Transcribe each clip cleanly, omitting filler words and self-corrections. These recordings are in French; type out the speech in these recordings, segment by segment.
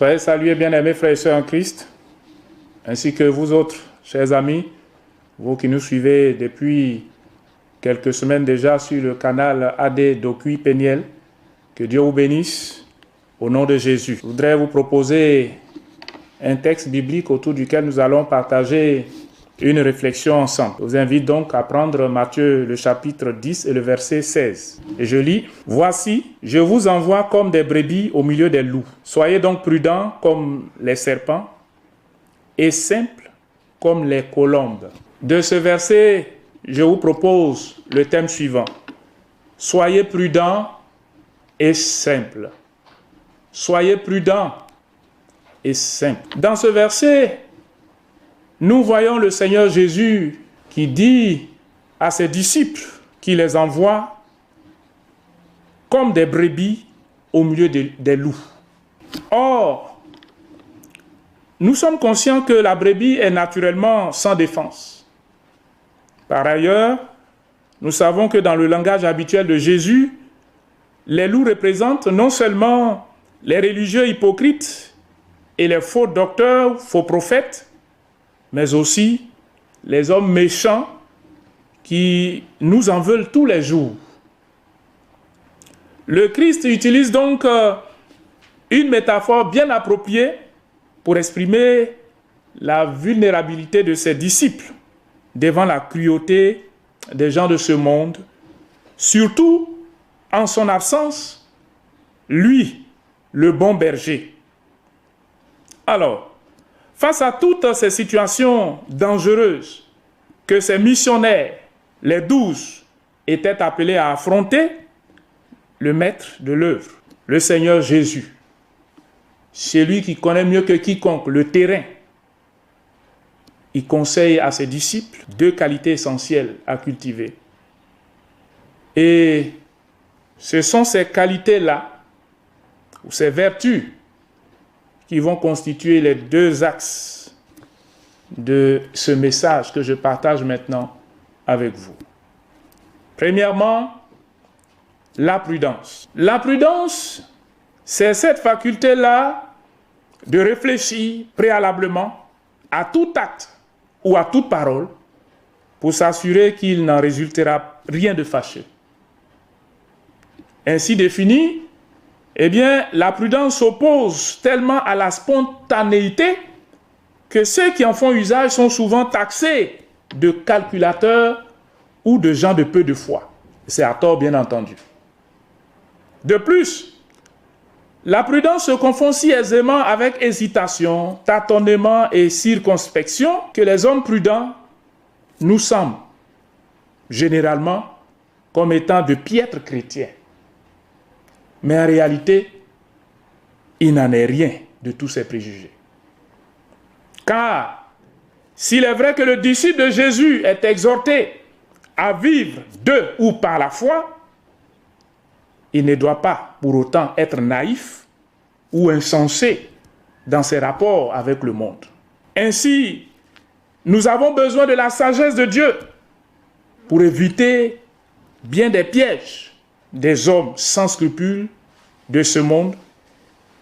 Soyez salués, bien-aimés frères et sœurs en Christ, ainsi que vous autres, chers amis, vous qui nous suivez depuis quelques semaines déjà sur le canal AD Dokui Peniel. Que Dieu vous bénisse au nom de Jésus. Je voudrais vous proposer un texte biblique autour duquel nous allons partager une réflexion ensemble. Je vous invite donc à prendre Matthieu le chapitre 10 et le verset 16. Et je lis: « Voici, je vous envoie comme des brebis au milieu des loups. Soyez donc prudents comme les serpents et simples comme les colombes. » De ce verset, je vous propose le thème suivant. Soyez prudents et simples. Soyez prudents et simples. Dans ce verset, nous voyons le Seigneur Jésus qui dit à ses disciples qu'il les envoie comme des brebis au milieu des loups. Or, nous sommes conscients que la brebis est naturellement sans défense. Par ailleurs, nous savons que dans le langage habituel de Jésus, les loups représentent non seulement les religieux hypocrites et les faux docteurs, faux prophètes, mais aussi les hommes méchants qui nous en veulent tous les jours. Le Christ utilise donc une métaphore bien appropriée pour exprimer la vulnérabilité de ses disciples devant la cruauté des gens de ce monde, surtout en son absence, lui, le bon berger. Alors, face à toutes ces situations dangereuses que ces missionnaires, les 12, étaient appelés à affronter, le maître de l'œuvre, le Seigneur Jésus, celui qui connaît mieux que quiconque le terrain, il conseille à ses disciples 2 qualités essentielles à cultiver. Et ce sont ces qualités-là, ou ces vertus, qui vont constituer les 2 axes de ce message que je partage maintenant avec vous. Premièrement, la prudence. La prudence, c'est cette faculté-là de réfléchir préalablement à tout acte ou à toute parole pour s'assurer qu'il n'en résultera rien de fâcheux. Ainsi définie, eh bien, la prudence s'oppose tellement à la spontanéité que ceux qui en font usage sont souvent taxés de calculateurs ou de gens de peu de foi. C'est à tort, bien entendu. De plus, la prudence se confond si aisément avec hésitation, tâtonnement et circonspection que les hommes prudents nous semblent généralement comme étant de piètres chrétiens. Mais en réalité, il n'en est rien de tous ces préjugés. Car s'il est vrai que le disciple de Jésus est exhorté à vivre de ou par la foi, il ne doit pas pour autant être naïf ou insensé dans ses rapports avec le monde. Ainsi, nous avons besoin de la sagesse de Dieu pour éviter bien des pièges des hommes sans scrupules de ce monde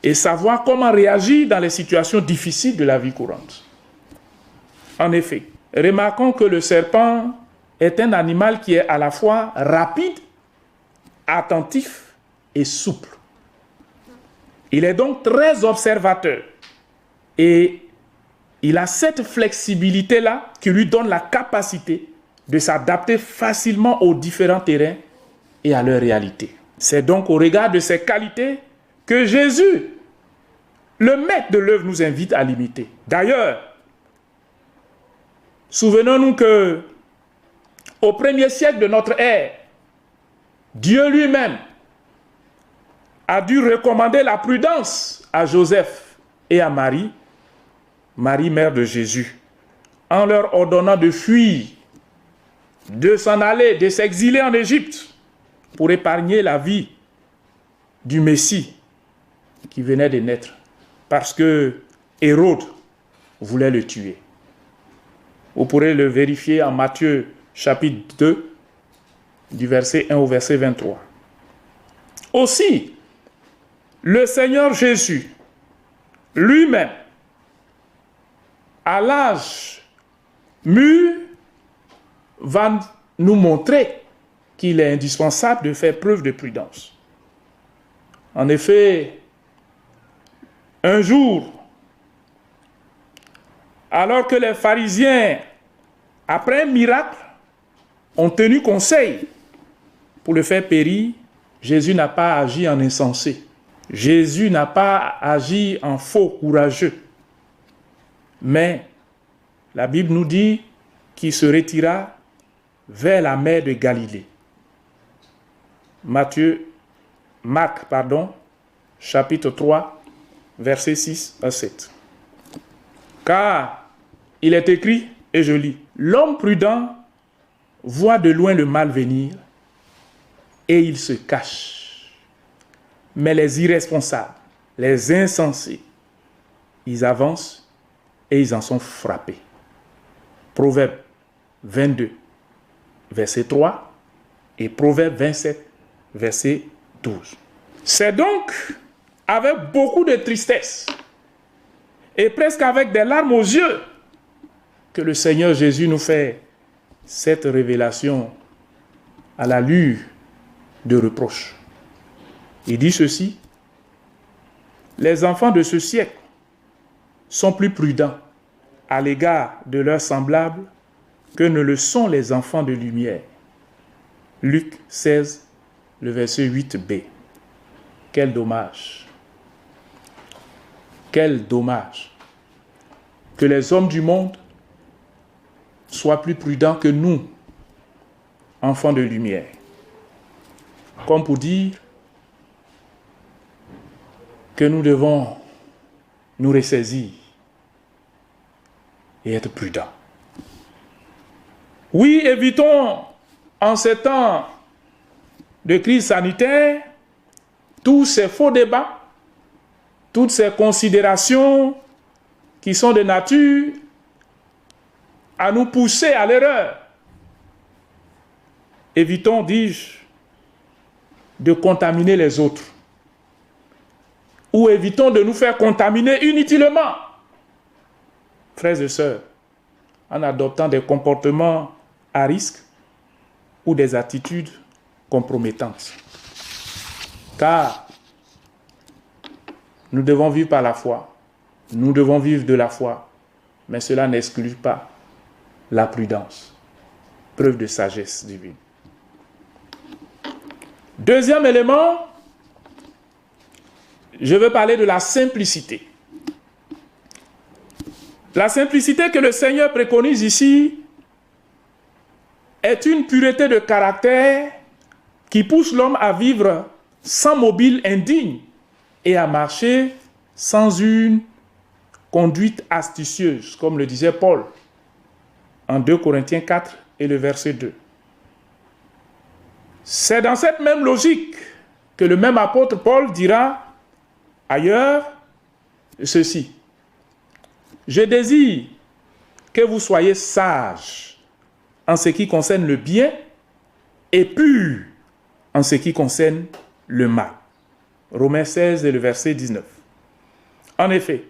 et savoir comment réagir dans les situations difficiles de la vie courante. En effet, remarquons que le serpent est un animal qui est à la fois rapide, attentif et souple. Il est donc très observateur et il a cette flexibilité-là qui lui donne la capacité de s'adapter facilement aux différents terrains et à leur réalité. C'est donc au regard de ces qualités que Jésus, le maître de l'œuvre, nous invite à l'imiter. D'ailleurs, souvenons-nous que au 1er siècle de notre ère, Dieu lui-même a dû recommander la prudence à Joseph et à Marie, Marie mère de Jésus, en leur ordonnant de fuir, de s'en aller, de s'exiler en Égypte pour épargner la vie du Messie qui venait de naître, parce que Hérode voulait le tuer. Vous pourrez le vérifier en Matthieu chapitre 2, du verset 1 au verset 23. Aussi, le Seigneur Jésus lui-même, à l'âge mûr, va nous montrer qu'il est indispensable de faire preuve de prudence. En effet, un jour, alors que les pharisiens, après un miracle, ont tenu conseil pour le faire périr, Jésus n'a pas agi en insensé. Jésus n'a pas agi en faux courageux. Mais la Bible nous dit qu'il se retira vers la mer de Galilée. Marc, chapitre 3, versets 6 à 7. Car il est écrit, et je lis, « L'homme prudent voit de loin le mal venir et il se cache. Mais les irresponsables, les insensés, ils avancent et ils en sont frappés. » Proverbe 22, verset 3 et Proverbe 27, verset 12. C'est donc avec beaucoup de tristesse et presque avec des larmes aux yeux que le Seigneur Jésus nous fait cette révélation à l'allure de reproche. Il dit ceci: les enfants de ce siècle sont plus prudents à l'égard de leurs semblables que ne le sont les enfants de lumière. Luc 16, le verset 8b. Quel dommage! Quel dommage que les hommes du monde soient plus prudents que nous, enfants de lumière. Comme pour dire que nous devons nous ressaisir et être prudents. Oui, évitons en ces temps de crise sanitaire tous ces faux débats, toutes ces considérations qui sont de nature à nous pousser à l'erreur. Évitons, dis-je, de contaminer les autres. Ou évitons de nous faire contaminer inutilement. Frères et sœurs, en adoptant des comportements à risque ou des attitudes compromettantes. Car nous devons vivre par la foi. Nous devons vivre de la foi. Mais cela n'exclut pas la prudence. Preuve de sagesse divine. Deuxième élément, je veux parler de la simplicité. La simplicité que le Seigneur préconise ici est une pureté de caractère qui pousse l'homme à vivre sans mobile indigne et à marcher sans une conduite astucieuse, comme le disait Paul en 2 Corinthiens 4 et le verset 2. C'est dans cette même logique que le même apôtre Paul dira ailleurs ceci: je désire que vous soyez sages en ce qui concerne le bien et purs en ce qui concerne le mal. Romains 16 et le verset 19. En effet,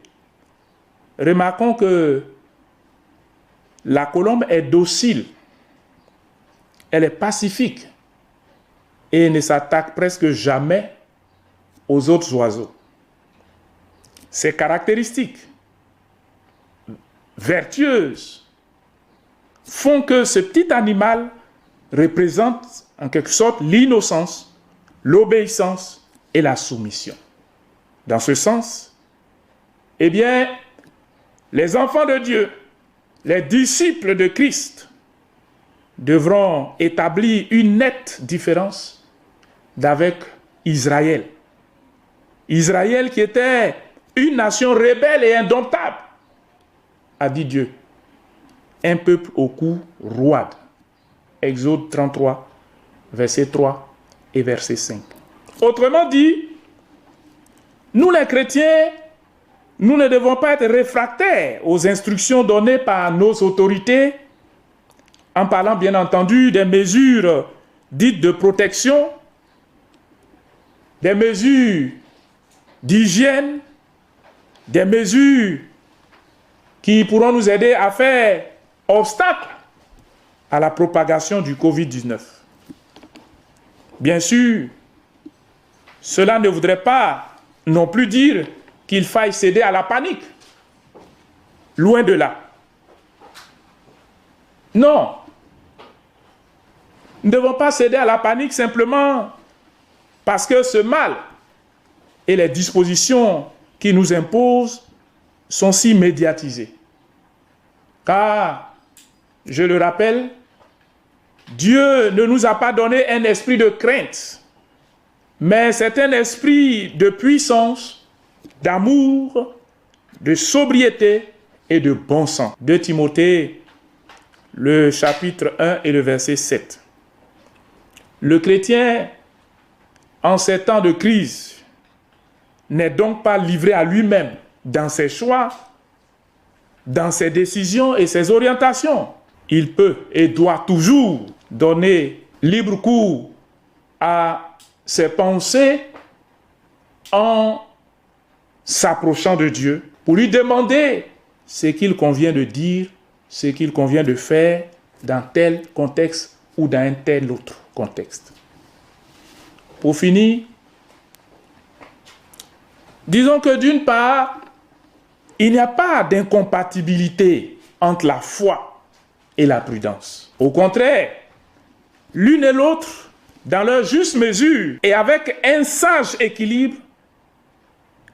remarquons que la colombe est docile, elle est pacifique et ne s'attaque presque jamais aux autres oiseaux. Ses caractéristiques vertueuses font que ce petit animal représente en quelque sorte l'innocence, l'obéissance et la soumission. Dans ce sens, eh bien, les enfants de Dieu, les disciples de Christ, devront établir une nette différence d'avec Israël. Israël qui était une nation rebelle et indomptable, a dit Dieu. Un peuple au cou roide. Exode 33, verset 3 et verset 5. Autrement dit, nous les chrétiens, nous ne devons pas être réfractaires aux instructions données par nos autorités, en parlant bien entendu des mesures dites de protection, des mesures d'hygiène des mesures qui pourront nous aider à faire obstacle à la propagation du Covid-19. Bien sûr, cela ne voudrait pas non plus dire qu'il faille céder à la panique. Loin de là. Non. Nous ne devons pas céder à la panique simplement parce que ce mal et les dispositions qui nous imposent sont si médiatisées. Car, je le rappelle, Dieu ne nous a pas donné un esprit de crainte, mais c'est un esprit de puissance, d'amour, de sobriété et de bon sens. 2 Timothée, le chapitre 1 et le verset 7. Le chrétien, en ces temps de crise, n'est donc pas livré à lui-même dans ses choix, dans ses décisions et ses orientations. Il peut et doit toujours donner libre cours à ses pensées en s'approchant de Dieu pour lui demander ce qu'il convient de dire, ce qu'il convient de faire dans tel contexte ou dans un tel autre contexte. Pour finir, disons que d'une part, il n'y a pas d'incompatibilité entre la foi et la prudence. Au contraire, l'une et l'autre, dans leur juste mesure et avec un sage équilibre,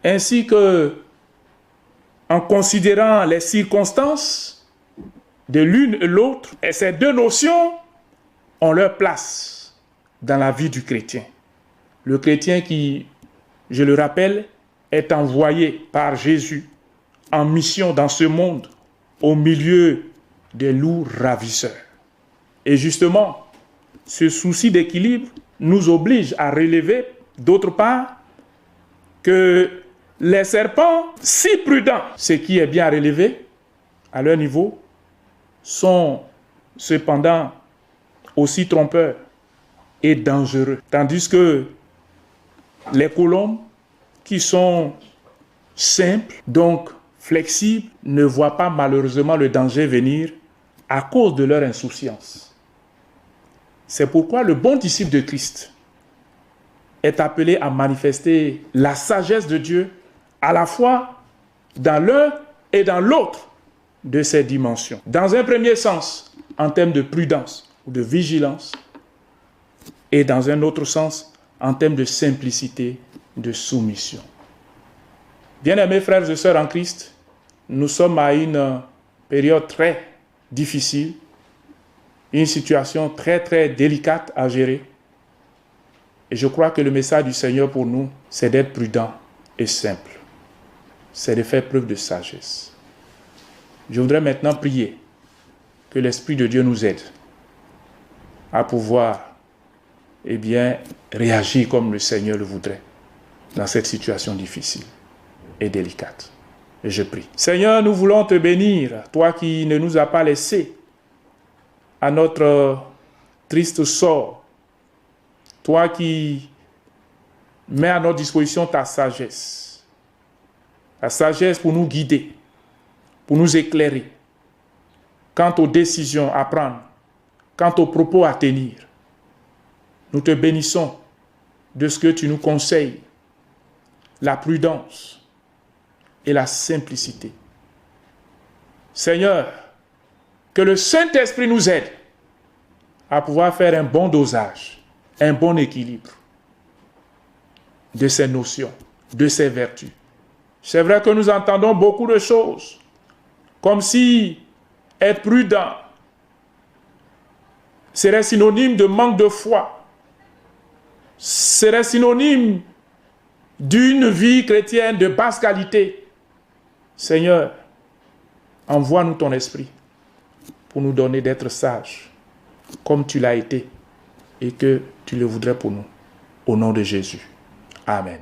ainsi que en considérant les circonstances de l'une et l'autre, et ces deux notions ont leur place dans la vie du chrétien. Le chrétien qui, je le rappelle, est envoyé par Jésus en mission dans ce monde au milieu des loups ravisseurs. Et justement, ce souci d'équilibre nous oblige à relever, d'autre part, que les serpents, si prudents, ce qui est bien relevé à leur niveau, sont cependant aussi trompeurs et dangereux. Tandis que les colombes, qui sont simples, donc flexibles, ne voient pas malheureusement le danger venir à cause de leur insouciance. C'est pourquoi le bon disciple de Christ est appelé à manifester la sagesse de Dieu à la fois dans l'un et dans l'autre de ces dimensions. Dans un premier sens, en termes de prudence ou de vigilance, et dans un autre sens, en termes de simplicité, de soumission. Bien-aimés frères et sœurs en Christ, nous sommes à une période très difficile, une situation très très délicate à gérer. Et je crois que le message du Seigneur pour nous, c'est d'être prudent et simple. C'est de faire preuve de sagesse. Je voudrais maintenant prier que l'Esprit de Dieu nous aide à pouvoir réagir comme le Seigneur le voudrait dans cette situation difficile et délicate. Et je prie. Seigneur, nous voulons te bénir, toi qui ne nous as pas laissés à notre triste sort, toi qui mets à notre disposition ta sagesse pour nous guider, pour nous éclairer quant aux décisions à prendre, quant aux propos à tenir. Nous te bénissons de ce que tu nous conseilles, la prudence et la simplicité. Seigneur, que le Saint-Esprit nous aide à pouvoir faire un bon dosage, un bon équilibre de ces notions, de ces vertus. C'est vrai que nous entendons beaucoup de choses, comme si être prudent serait synonyme de manque de foi, serait synonyme d'une vie chrétienne de basse qualité. Seigneur, envoie-nous ton esprit pour nous donner d'être sages, comme tu l'as été, et que tu le voudrais pour nous. Au nom de Jésus. Amen.